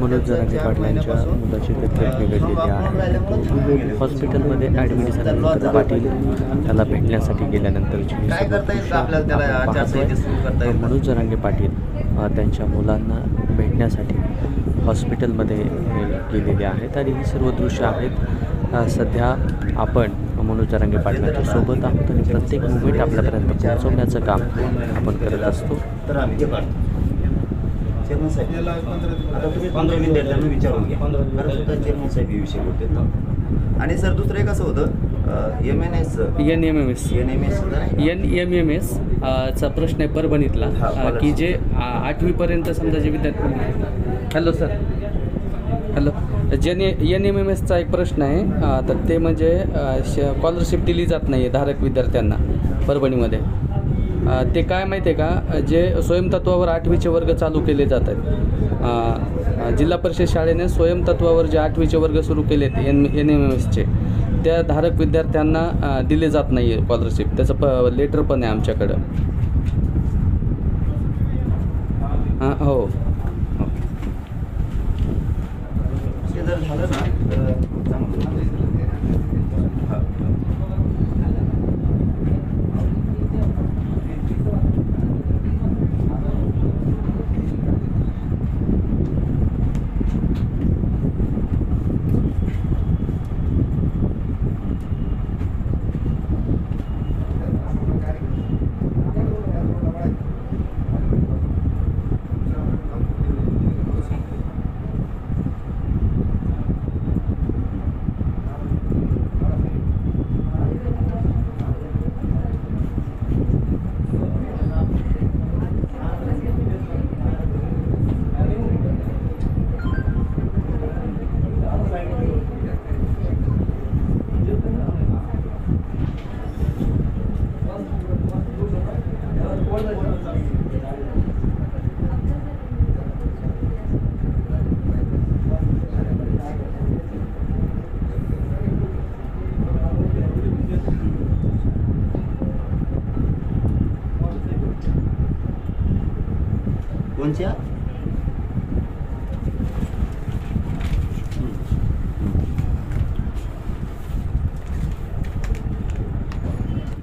मनोज जरांगे पाटलांच्या मुलाची तब्येत बिघडलेली आहे. हॉस्पिटलमध्ये ॲडमिट झाल्यानंतर पाटील त्याला भेटण्यासाठी गेल्यानंतरची मनोज जरांगे पाटील त्यांच्या मुलांना भेटण्यासाठी हॉस्पिटलमध्ये गेलेले आहेत आणि ही सर्व दृश्य आहेत. सध्या आपण मनोज जरांगे पाटलांच्या सोबत आहोत आणि प्रत्येक मुवमेंट आपल्यापर्यंत पोहोचवण्याचं काम आपण करत असतो. तर आम्ही चेअरमन साहेब आता तुम्ही 15 विद्यार्थ्यांना विचारून घ्या. कारण सुद्धा चेअरमन साहेब हे विषय बोलतात. आणि सर दुसरं एक असं होतं NMMS चा प्रश्न आहे परभणीतला की जे 8वी पर्यंत समजा जे विद्यार्थी हॅलो NMMSचा एक प्रश्न आहे. तर ते म्हणजे स्कॉलरशिप दिली जात नाही आहे धारक विद्यार्थ्यांना परभणीमध्ये. ते काय माहिती आहे का, जे स्वयंतत्वावर 8वीचे वर्ग चालू केले जात आहेत. जिल्हा परिषद शाळेने स्वयंतत्वावर जे 8वीचे वर्ग सुरू केले आहेत NMMSचे, त्या धारक विद्यार्थ्यांना दिले जात नाही आहे स्कॉलरशिप. त्याचं लेटर पण आहे आमच्याकडं. हो जर झालं ना तर चांगलं. कोणच्या